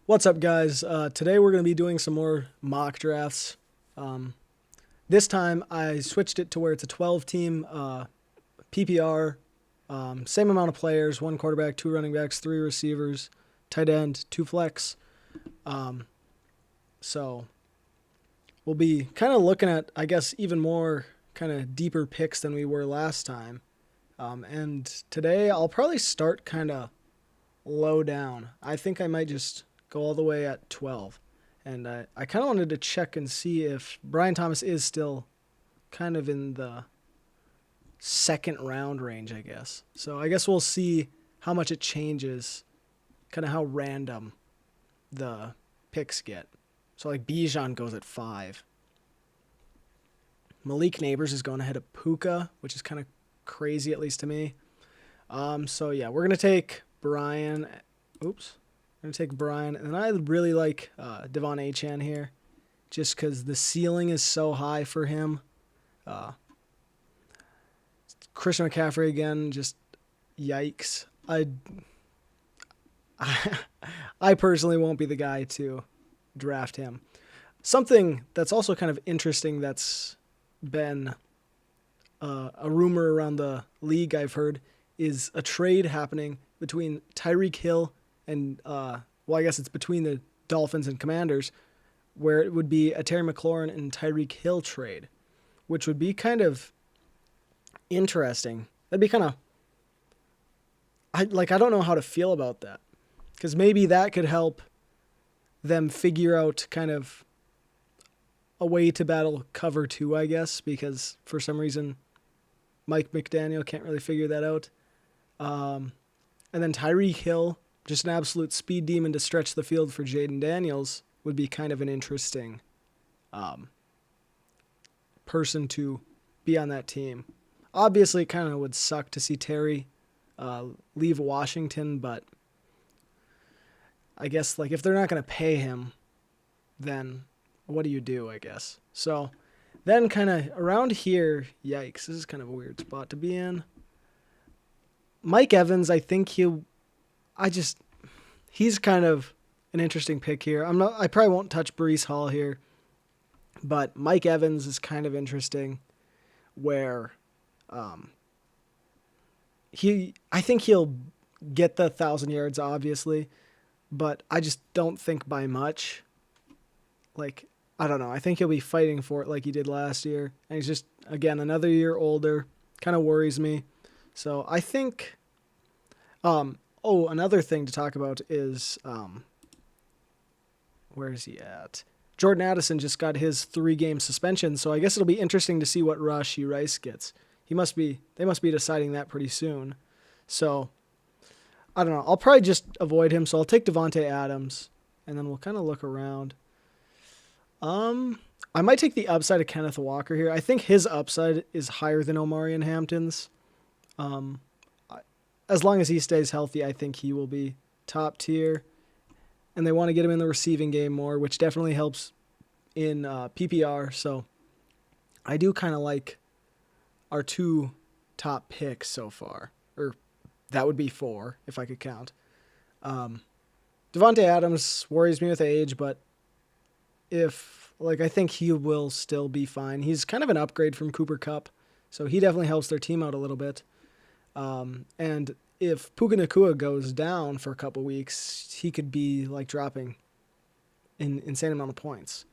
What's up, guys? Today we're going to be doing some more mock drafts. This time I switched it to where it's a 12 team PPR, same amount of players, one quarterback, two running backs, three receivers, tight end, two flex. So we'll be kind of looking at, I guess, even more kind of deeper picks than we were last time. And today I'll probably start kind of low down. I think I might just go all the way at 12. And I kind of wanted to check and see if Brian Thomas is still kind of in the second round range, I guess. So I guess we'll see how much it changes, kind of how random the picks get. So like Bijan goes at 5. Malik Neighbors is going ahead of Puka, which is kind of crazy, at least to me. So yeah, we're going to take Brian. Oops. I'm going to take Brian. And I really like Devon Achane here, just because the ceiling is so high for him. Christian McCaffrey again, just yikes. I personally won't be the guy to draft him. Something that's also kind of interesting that's been a rumor around the league I've heard is a trade happening between Tyreek Hill and, I guess it's between the Dolphins and Commanders, where it would be a Terry McLaurin and Tyreek Hill trade, which would be kind of interesting. That'd be kind of, I don't know how to feel about that, because maybe that could help them figure out kind of a way to battle cover 2, I guess, because for some reason Mike McDaniel can't really figure that out. And then Tyreek Hill, just an absolute speed demon to stretch the field for Jaden Daniels, would be kind of an interesting person to be on that team. Obviously, it kind of would suck to see Terry leave Washington, but I guess like if they're not going to pay him, then what do you do, I guess? So then kind of around here, yikes, this is kind of a weird spot to be in. Mike Evans, I think he's kind of an interesting pick here. I probably won't touch Breece Hall here, but Mike Evans is kind of interesting where I think he'll get the 1,000 yards, obviously, but I just don't think by much. Like, I don't know. I think he'll be fighting for it like he did last year. And he's just, again, another year older. Kind of worries me. So I think, another thing to talk about is, where is he at? Jordan Addison just got his 3-game suspension, so I guess it'll be interesting to see what Rashee Rice gets. They must be deciding that pretty soon. So, I don't know. I'll probably just avoid him, so I'll take Devontae Adams, and then we'll kind of look around. I might take the upside of Kenneth Walker here. I think his upside is higher than Omarion Hampton's. As long as he stays healthy, I think he will be top tier. And they want to get him in the receiving game more, which definitely helps in PPR. So I do kind of like our 2 top picks so far. Or that would be 4 if I could count. Devontae Adams worries me with age, but I think he will still be fine. He's kind of an upgrade from Cooper Kupp, so he definitely helps their team out a little bit. And if Puka Nacua goes down for a couple weeks, he could be like dropping an insane amount of points.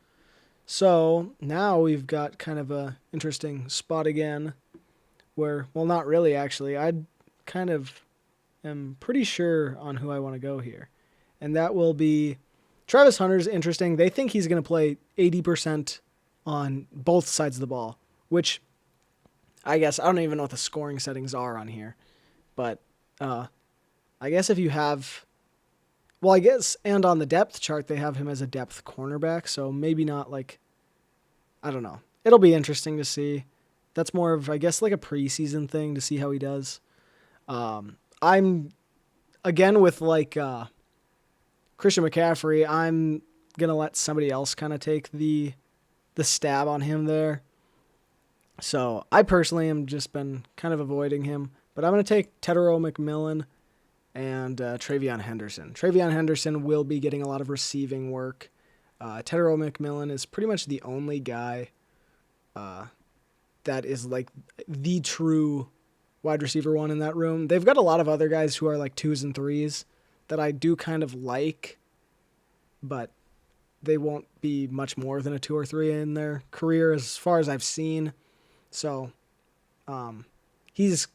So now we've got kind of a interesting spot again where, well, not really actually. I kind of am pretty sure on who I want to go here. And that will be Travis Hunter's interesting. They think he's going to play 80% on both sides of the ball, which I guess I don't even know what the scoring settings are on here. But I guess if you have, well, I guess, and on the depth chart, they have him as a depth cornerback. So maybe not like, I don't know. It'll be interesting to see. That's more of, I guess, like a preseason thing to see how he does. I'm, again, with like Christian McCaffrey, I'm going to let somebody else kind of take the stab on him there. So I personally am just been kind of avoiding him. But I'm going to take Tedero McMillan and Travion Henderson. Travion Henderson will be getting a lot of receiving work. Tedero McMillan is pretty much the only guy that is like the true wide receiver one in that room. They've got a lot of other guys who are like 2s and 3s that I do kind of like, but they won't be much more than a 2 or 3 in their career as far as I've seen. So they've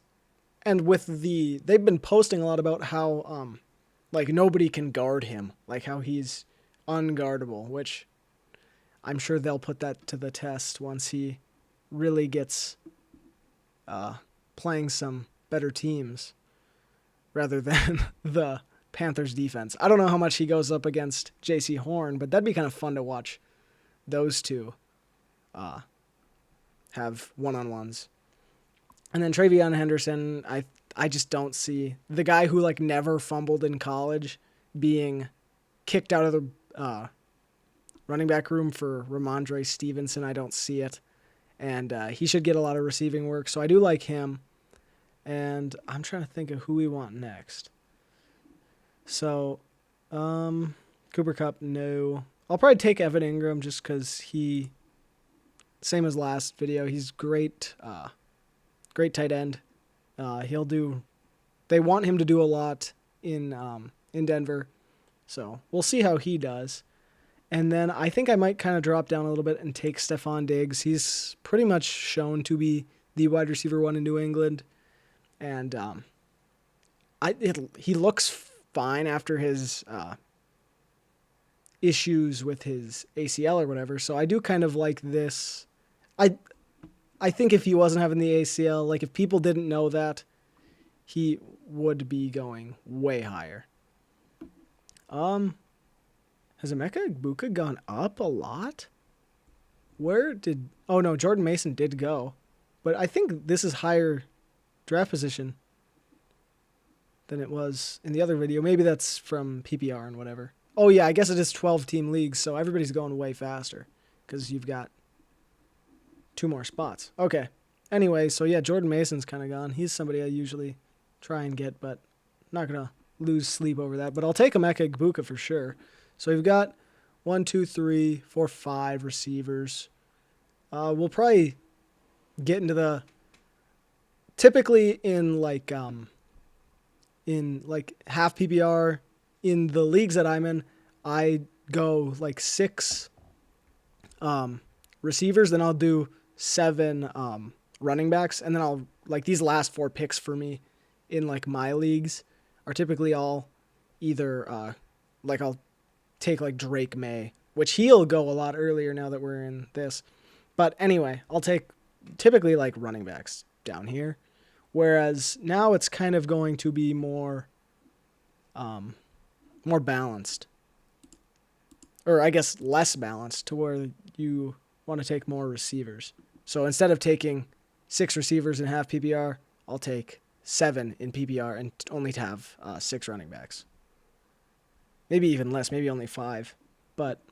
been posting a lot about how like nobody can guard him, like how he's unguardable, which I'm sure they'll put that to the test once he really gets playing some better teams rather than the Panthers defense. I don't know how much he goes up against J.C. Horn, but that'd be kind of fun to watch those two have one-on-ones. And then Travion Henderson, I just don't see the guy who like never fumbled in college being kicked out of the running back room for Ramondre Stevenson. I don't see it. And he should get a lot of receiving work, so I do like him. And I'm trying to think of who we want next. So, Cooper Kupp, no. I'll probably take Evan Ingram just because same as last video, he's great, great tight end. They want him to do a lot in Denver, so we'll see how he does. And then I think I might kind of drop down a little bit and take Stephon Diggs. He's pretty much shown to be the wide receiver one in New England. And he looks fine after his issues with his ACL or whatever. So I do kind of like this. I think if he wasn't having the ACL, like if people didn't know that, he would be going way higher. Has Emeka Egbuka gone up a lot? Oh no, Jordan Mason did go. But I think this is higher draft position than it was in the other video. Maybe that's from PPR and whatever. Oh yeah, I guess it is 12-team leagues, so everybody's going way faster because you've got 2 more spots. Okay. Anyway, so yeah, Jordan Mason's kind of gone. He's somebody I usually try and get, but I'm not going to lose sleep over that. But I'll take Emeka Egbuka for sure. So we've got 1, 2, 3, 4, 5 receivers. We'll probably get into typically in like half PPR in the leagues that I'm in, I go like 6 receivers, then I'll do 7 running backs, and then I'll like these last 4 picks for me in like my leagues are typically all either like I'll take like Drake May, which he'll go a lot earlier now that we're in this. But anyway, I'll take typically like running backs down here. Whereas now it's kind of going to be more balanced. Or I guess less balanced to where you want to take more receivers. So instead of taking 6 receivers in half PPR, I'll take 7 in PPR and only have 6 running backs. Maybe even less, maybe only 5. But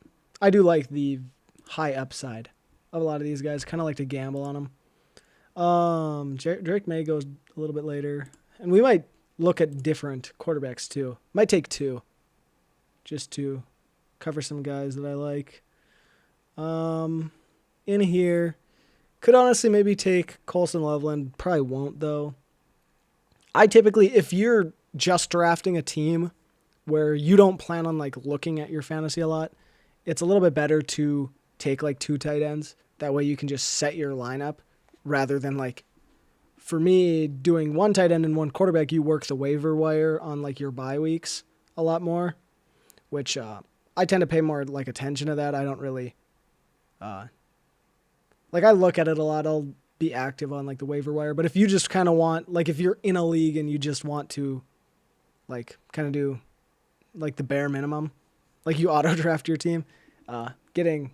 I do like the high upside of a lot of these guys. Kind of like to gamble on them. Drake May goes a little bit later. And we might look at different quarterbacks too. Might take 2 just to cover some guys that I like. In here, could honestly maybe take Colson Loveland. Probably won't though. I typically, if you're just drafting a team where you don't plan on like looking at your fantasy a lot, it's a little bit better to take like 2 tight ends. That way you can just set your lineup rather than like, for me, doing 1 tight end and 1 quarterback, you work the waiver wire on like your bye weeks a lot more, which I tend to pay more like attention to that. I don't really, like I look at it a lot. I'll be active on like the waiver wire, but if you just kind of want, like if you're in a league and you just want to like kind of do like the bare minimum, like you auto draft your team, getting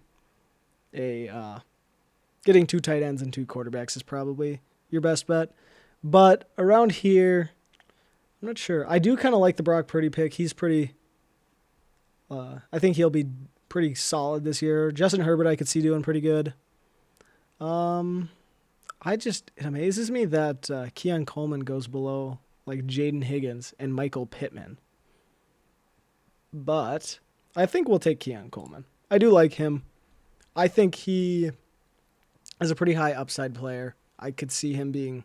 2 tight ends and 2 quarterbacks is probably your best bet. But around here, I'm not sure. I do kind of like the Brock Purdy pick. He's pretty, I think he'll be pretty solid this year. Justin Herbert I could see doing pretty good. It amazes me that Keon Coleman goes below like Jaden Higgins and Michael Pittman. But I think we'll take Keon Coleman. I do like him. I think he is a pretty high upside player. I could see him being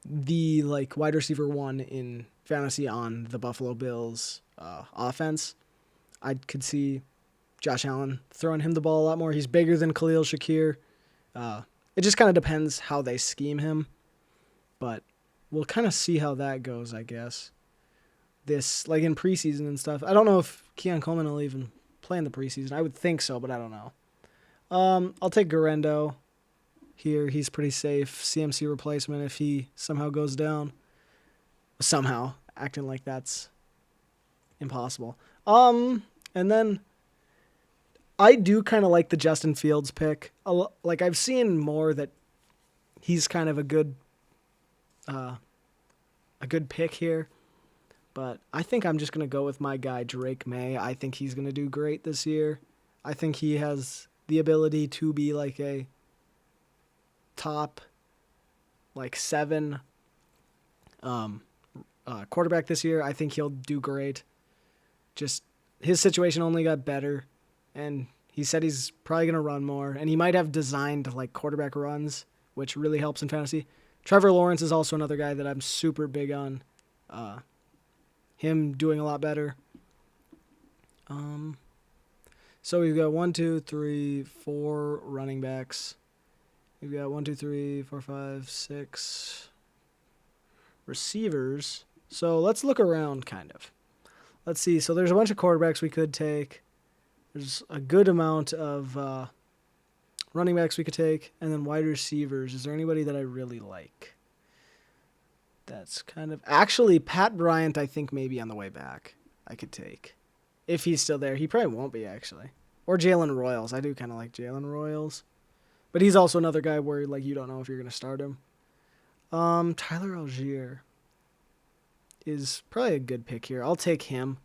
the like wide receiver 1 in fantasy on the Buffalo Bills offense. I could see Josh Allen throwing him the ball a lot more. He's bigger than Khalil Shakir. It just kind of depends how they scheme him, but we'll kind of see how that goes, I guess. This, like in preseason and stuff. I don't know if Keon Coleman will even play in the preseason. I would think so, but I don't know. I'll take Garendo here. He's pretty safe. CMC replacement if he somehow goes down. Somehow. Acting like that's impossible. And then I do kind of like the Justin Fields pick. Like I've seen more that he's kind of a good pick here. But I think I'm just going to go with my guy, Drake May. I think he's going to do great this year. I think he has the ability to be like a top, like 7 quarterback this year. I think he'll do great. Just his situation only got better, and he said he's probably going to run more, and he might have designed like quarterback runs, which really helps in fantasy. Trevor Lawrence is also another guy that I'm super big on. Him doing a lot better. So we've got 1, 2, 3, 4 running backs. We've got 1, 2, 3, 4, 5, 6 receivers. So let's look around kind of. Let's see. So there's a bunch of quarterbacks we could take. There's a good amount of running backs we could take. And then wide receivers. Is there anybody that I really like? That's kind of... Actually, Pat Bryant, I think maybe on the way back I could take. If he's still there. He probably won't be, actually. Or Jalen Royals. I do kind of like Jalen Royals. But he's also another guy where like you don't know if you're going to start him. Tyler Algier is probably a good pick here. I'll take him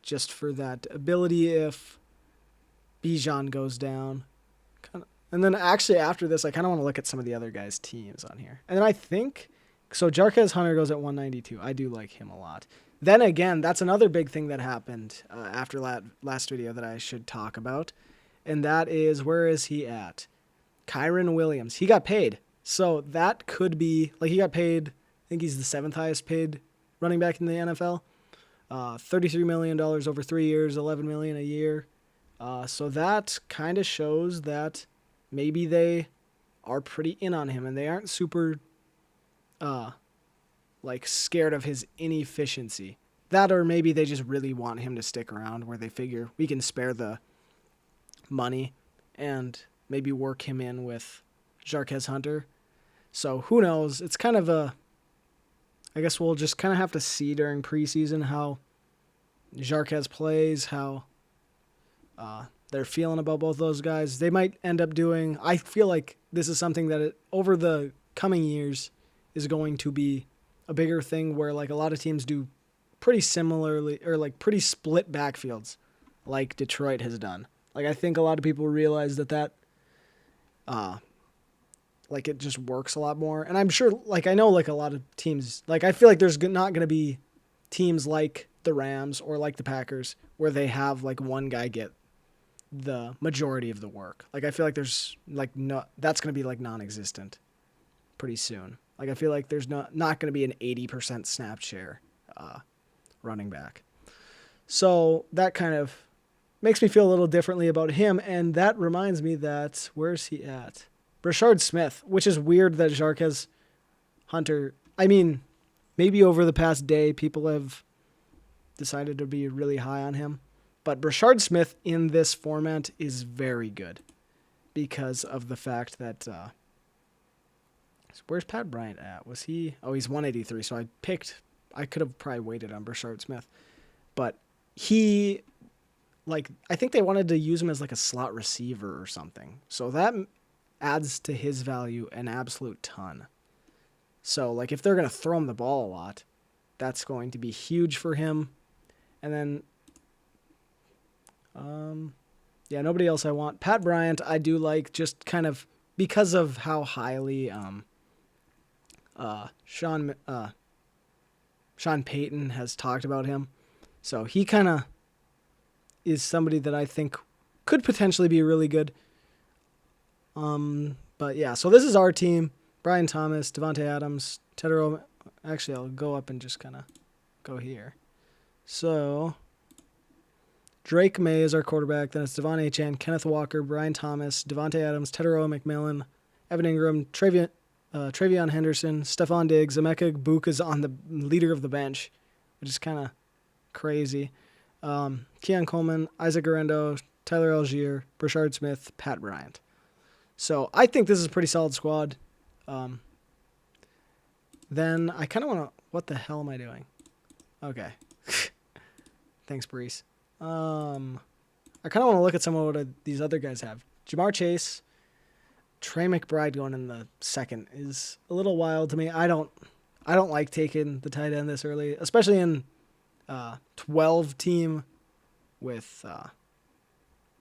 just for that ability if Bijan goes down. And then actually after this, I kind of want to look at some of the other guys' teams on here. And then I think... So Jarquez Hunter goes at 192. I do like him a lot. Then again, that's another big thing that happened after last video that I should talk about. And that is, where is he at? Kyren Williams. He got paid. So that could be, like he got paid, I think he's the 7th highest paid running back in the NFL. $33 million over 3 years, $11 million a year. So that kind of shows that maybe they are pretty in on him and they aren't super... like scared of his inefficiency. That or maybe they just really want him to stick around where they figure we can spare the money and maybe work him in with Jarquez Hunter. So who knows? It's kind of I guess we'll just kind of have to see during preseason how Jarquez plays, how they're feeling about both those guys. They might end up doing... I feel like this is something that over the coming years is going to be a bigger thing where like a lot of teams do pretty similarly or like pretty split backfields like Detroit has done. Like I think a lot of people realize that like it just works a lot more. And I'm sure like I know like a lot of teams, like I feel like there's not going to be teams like the Rams or like the Packers where they have like one guy get the majority of the work. Like I feel like there's like no, that's going to be like non-existent pretty soon. Like, I feel like there's not going to be an 80% snap share running back. So that kind of makes me feel a little differently about him. And that reminds me that, where's he at? Brashard Smith, which is weird that Jarquez Hunter, I mean, maybe over the past day, people have decided to be really high on him. But Brashard Smith in this format is very good because of the fact that... where's Pat Bryant at? Was he... Oh, he's 183, so I could have probably waited on Brashard Smith. But he, like, I think they wanted to use him as, like, a slot receiver or something. So that adds to his value an absolute ton. So, like, if they're going to throw him the ball a lot, that's going to be huge for him. And then, yeah, nobody else I want. Pat Bryant, I do like just kind of because of how highly... Sean Payton has talked about him. So he kind of is somebody that I think could potentially be really good. But yeah, so this is our team. Brian Thomas, Devontae Adams, Tedero. Actually, I'll go up and just kind of go here. So Drake May is our quarterback. Then it's Devon Achane, Kenneth Walker, Brian Thomas, Devontae Adams, Tedero McMillan, Evan Ingram, Travion Henderson, Stephon Diggs, Emeka Egbuka is on the leader of the bench, which is kind of crazy. Keon Coleman, Isaac Garendo, Tyler Algier, Brashard Smith, Pat Bryant. So I think this is a pretty solid squad. Then I kind of want to... What the hell am I doing? Okay. Thanks, Brees. I kind of want to look at some of what these other guys have. Jamar Chase, Trey McBride going in the second is a little wild to me. I don't like taking the tight end this early, especially in 12 team with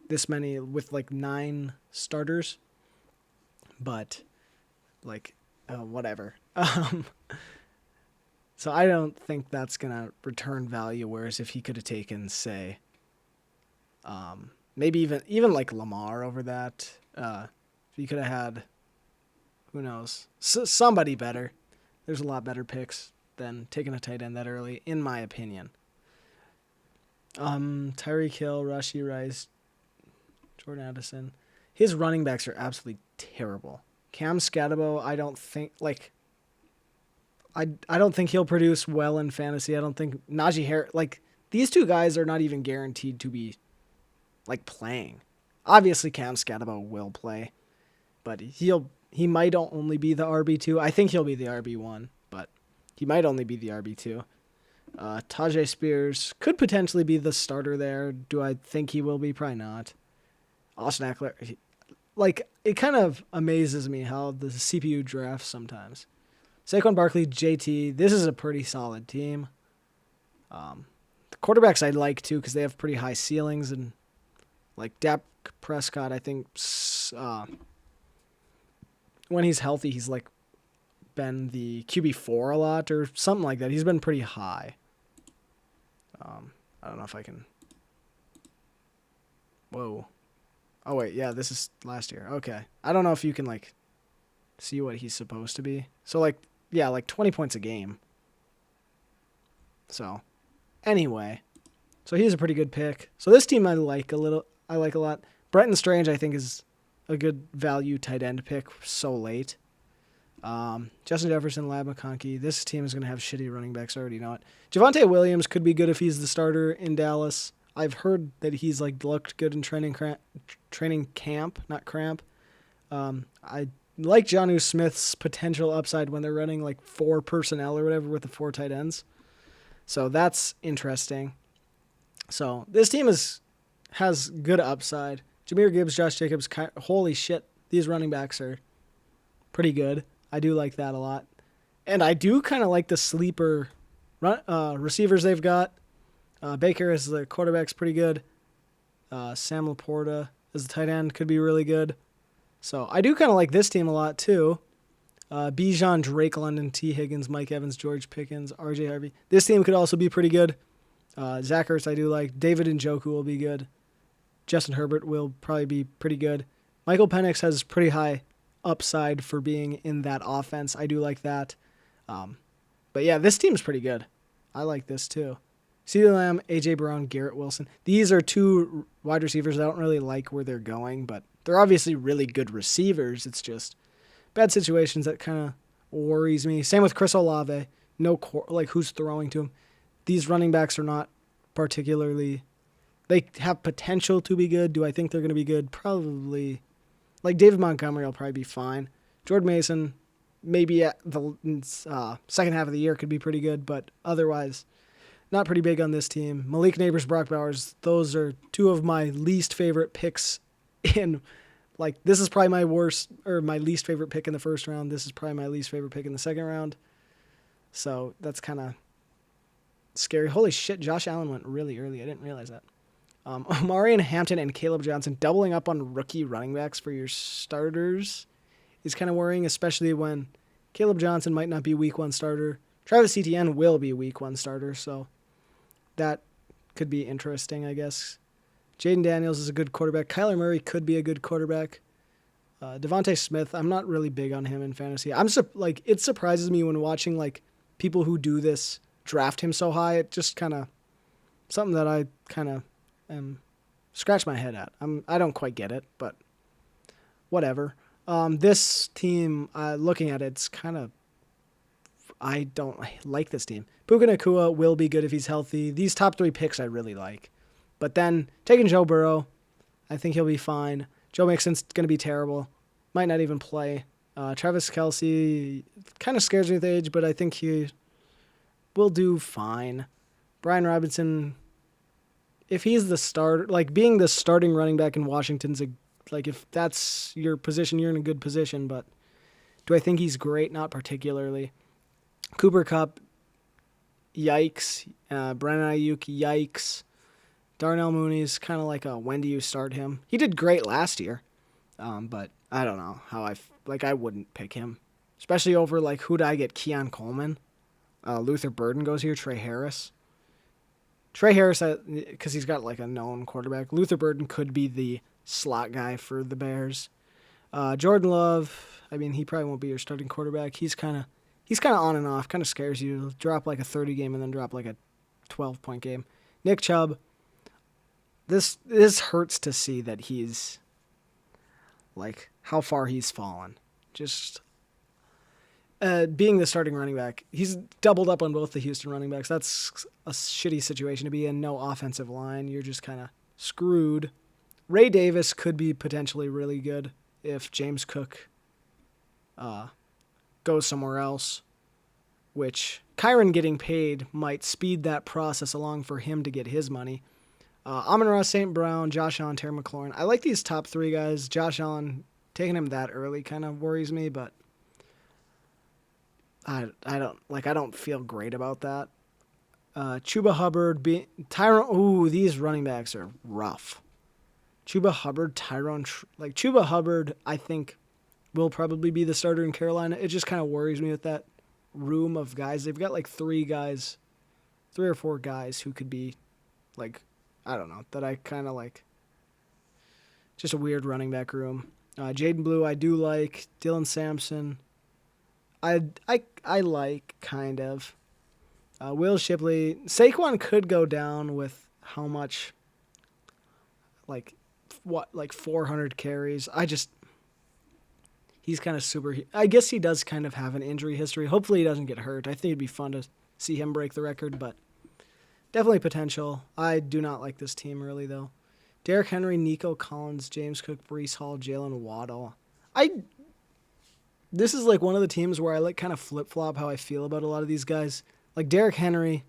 this many, with like 9 starters. But like whatever. So I don't think that's gonna return value. Whereas if he could have taken, say, maybe even like Lamar over that, if he could have had, who knows, somebody better. There's a lot better picks than taking a tight end that early, in my opinion. Tyreek Hill, Rashee Rice, Jordan Addison. His running backs are absolutely terrible. Cam Scatabo, I don't think he'll produce well in fantasy. I don't think Najee Harris, like, these two guys are not even guaranteed to be like playing. Obviously Cam Scatabo will play, but he might only be the RB2. I think he'll be the RB1, but he might only be the RB2. Tajay Spears could potentially be the starter there. Do I think he will be? Probably not. Austin Eckler, like, it kind of amazes me how the CPU drafts sometimes. Saquon Barkley, JT, this is a pretty solid team. The quarterbacks I'd like too, because they have pretty high ceilings, and like Dak Prescott, I think when he's healthy, he's like been the QB4 a lot or something like that. He's been pretty high. I don't know if I can. Whoa. Oh wait, yeah, this is last year. Okay. I don't know if you can like see what he's supposed to be. So like, yeah, like 20 points a game. So anyway, so he's a pretty good pick. So this team I like a lot. Brenton Strange I think is a good value tight end pick so late. Justin Jefferson, Lab McConkey. This team is going to have shitty running backs. I already know it. Javonte Williams could be good if he's the starter in Dallas. I've heard that he's like looked good in training camp, not cramp. I like Jonnu Smith's potential upside when they're running like 4 personnel or whatever with the 4 tight ends. So that's interesting. So this team has good upside. Jahmyr Gibbs, Josh Jacobs, holy shit, these running backs are pretty good. I do like that a lot. And I do kind of like the sleeper receivers they've got. Baker as the quarterback's pretty good. Sam Laporta as the tight end could be really good. So I do kind of like this team a lot too. Bijan, Drake London, T. Higgins, Mike Evans, George Pickens, R.J. Harvey. This team could also be pretty good. Zach Ertz I do like. David Njoku will be good. Justin Herbert will probably be pretty good. Michael Penix has pretty high upside for being in that offense. I do like that. But yeah, this team's pretty good. I like this too. CeeDee Lamb, A.J. Brown, Garrett Wilson. These are 2 wide receivers I don't really like where they're going, but they're obviously really good receivers. It's just bad situations that kind of worries me. Same with Chris Olave. Like who's throwing to him. These running backs are not particularly... They have potential to be good. Do I think they're going to be good? Probably. Like David Montgomery will probably be fine. Jordan Mason, maybe at the second half of the year could be pretty good, but otherwise... Not pretty big on this team. Malik Neighbors, Brock Bowers, those are 2 of my least favorite picks in, like, this is probably my least favorite pick in the first round. This is probably my least favorite pick in the second round. So that's kind of scary. Holy shit, Josh Allen went really early. I didn't realize that. Omarion Hampton and Caleb Johnson doubling up on rookie running backs for your starters is kind of worrying, especially when Caleb Johnson might not be week 1 starter. Travis Etienne will be week 1 starter, so that could be interesting, I guess. Jaden Daniels is a good quarterback. Kyler Murray could be a good quarterback. Devontae Smith, I'm not really big on him in fantasy. It surprises me when watching like people who do this draft him so high. It just kind of something that I kind of am scratch my head at. I don't quite get it, but whatever. This team, looking at it, it's kind of I don't like this team. Puka Nacua will be good if he's healthy. These top 3 picks I really like. But then taking Joe Burrow, I think he'll be fine. Joe Mixon's going to be terrible. Might not even play. Travis Kelce kind of scares me with age, but I think he will do fine. Brian Robinson, if he's the starter, like being the starting running back in Washington's, if that's your position, you're in a good position. But do I think he's great? Not particularly. Cooper Kupp, yikes. Brandon Ayuk, yikes. Darnell Mooney's kind of like a when do you start him? He did great last year, but I don't know how I wouldn't pick him, especially over like who'd I get? Keon Coleman, Luther Burden goes here. Trey Harris, because he's got like a known quarterback. Luther Burden could be the slot guy for the Bears. Jordan Love, I mean he probably won't be your starting quarterback. He's kind of on and off. Kind of scares you. He'll drop like a 30 game and then drop like a 12-point game. Nick Chubb. This hurts to see that he's, like, how far he's fallen. Just being the starting running back. He's doubled up on both the Houston running backs. That's a shitty situation to be in. No offensive line. You're just kind of screwed. Ray Davis could be potentially really good if James Cook goes somewhere else, which Kyron getting paid might speed that process along for him to get his money. Amon-Ra St. Brown, Josh Allen, Terry McLaurin. I like these top 3 guys. Josh Allen, taking him that early kind of worries me, but I don't feel great about that. Chuba Hubbard, Tyrone. Ooh, these running backs are rough. Chuba Hubbard, Chuba Hubbard, I think will probably be the starter in Carolina. It just kind of worries me with that room of guys. They've got like 3 or 4 guys who could be like, I don't know, that I kind of like. Just a weird running back room. Jaden Blue, I do like. Dylan Sampson, I like, kind of. Will Shipley. Saquon could go down with how much, like 400 carries. He's kind of super. I guess he does kind of have an injury history. Hopefully he doesn't get hurt. I think it'd be fun to see him break the record, but definitely potential. I do not like this team really, though. Derrick Henry, Nico Collins, James Cook, Breece Hall, Jalen Waddle. This is like one of the teams where I like kind of flip-flop how I feel about a lot of these guys. Like Derrick Henry,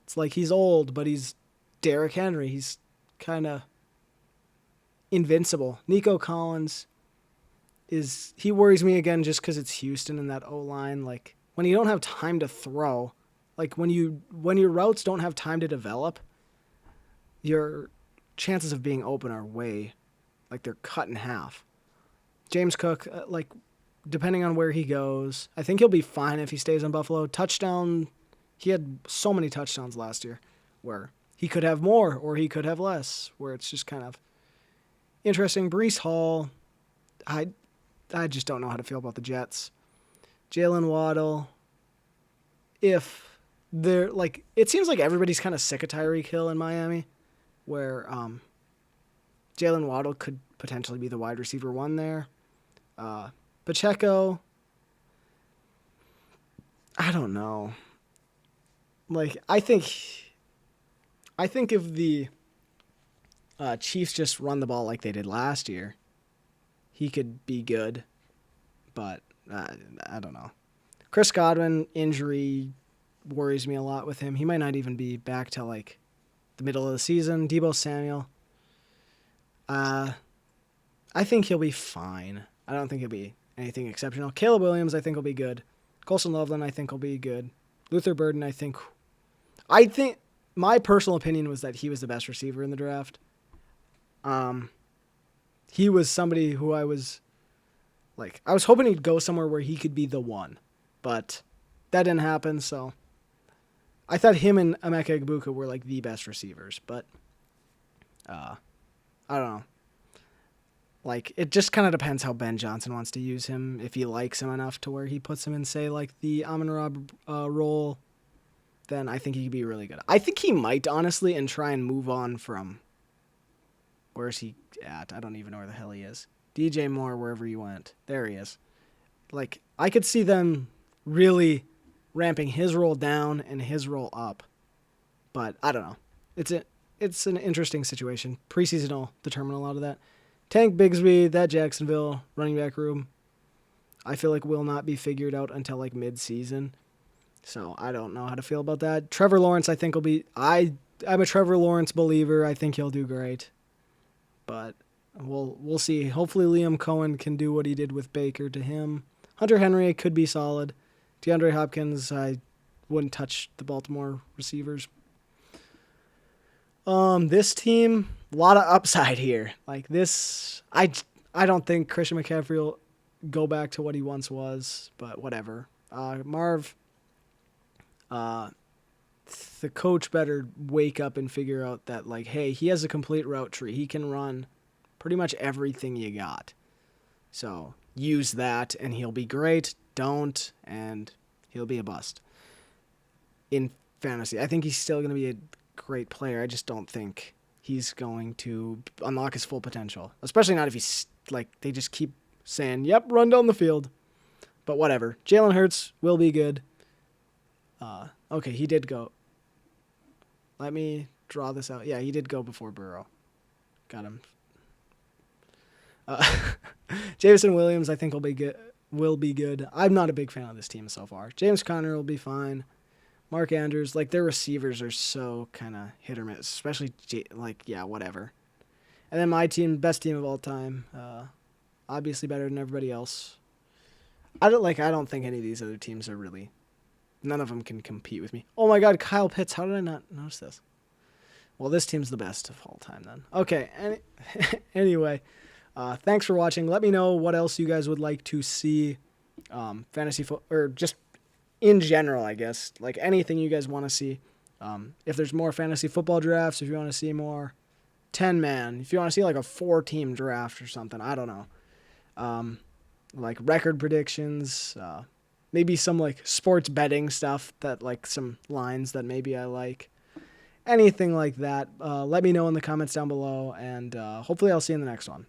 it's like he's old, but he's Derrick Henry. He's kind of invincible. Nico Collins he worries me again just because it's Houston and that O-line. Like when you don't have time to throw, like when your routes don't have time to develop, your chances of being open are they're cut in half. James Cook, depending on where he goes, I think he'll be fine if he stays on Buffalo. Touchdown, he had so many touchdowns last year where he could have more or he could have less, where it's just kind of interesting. Breece Hall, I just don't know how to feel about the Jets. Jalen Waddle, if they're it seems like everybody's kind of sick of Tyreek Hill in Miami, where Jalen Waddle could potentially be the wide receiver 1 there. Pacheco, I don't know. I think if the Chiefs just run the ball like they did last year, he could be good, but I don't know. Chris Godwin, injury worries me a lot with him. He might not even be back till the middle of the season. Deebo Samuel, I think he'll be fine. I don't think he'll be anything exceptional. Caleb Williams, I think will be good. Colson Loveland, I think will be good. Luther Burden, I think my personal opinion was that he was the best receiver in the draft. He was somebody who I was hoping he'd go somewhere where he could be the one, but that didn't happen, so I thought him and Emeka Egbuka were like the best receivers, but I don't know. Like, it just kind of depends how Ben Johnson wants to use him. If he likes him enough to where he puts him in, say, like the Amon-Ra role, then I think he could be really good. I think he might, honestly, and try and move on from... Where's he at? I don't even know where the hell he is. DJ Moore, wherever he went. There he is. Like, I could see them really ramping his role down and his role up. But I don't know. It's an interesting situation. Preseason will determine a lot of that. Tank Bigsby, that Jacksonville running back room, I feel like will not be figured out until like mid-season. So I don't know how to feel about that. Trevor Lawrence, I think will be... I'm a Trevor Lawrence believer. I think he'll do great. But we'll see. Hopefully Liam Cohen can do what he did with Baker to him. Hunter Henry could be solid. DeAndre Hopkins, I wouldn't touch the Baltimore receivers. This team, a lot of upside here. Like this, I don't think Christian McCaffrey will go back to what he once was, but whatever. Marv, the coach better wake up and figure out that, like, hey, he has a complete route tree. He can run pretty much everything you got. So use that, and he'll be great. Don't, and he'll be a bust. In fantasy, I think he's still going to be a great player. I just don't think he's going to unlock his full potential, especially not if he's like they just keep saying, "Yep, run down the field." But whatever. Jalen Hurts will be good. Okay, he did go. Let me draw this out. Yeah, he did go before Burrow. Got him. Jameson Williams, I think will be good. I'm not a big fan of this team so far. James Conner will be fine. Mark Andrews, like, their receivers are so kind of hit or miss, especially, whatever. And then my team, best team of all time, obviously better than everybody else. I don't think any of these other teams are really, none of them can compete with me. Oh my God, Kyle Pitts, how did I not notice this? Well, this team's the best of all time then. Okay, anyway, thanks for watching. Let me know what else you guys would like to see, or just in general, I guess, like anything you guys want to see. If there's more fantasy football drafts, if you want to see more 10-man, if you want to see like a 4-team draft or something, I don't know. Like record predictions, maybe some like sports betting stuff that like some lines that maybe I like. Anything like that, let me know in the comments down below, and hopefully I'll see you in the next one.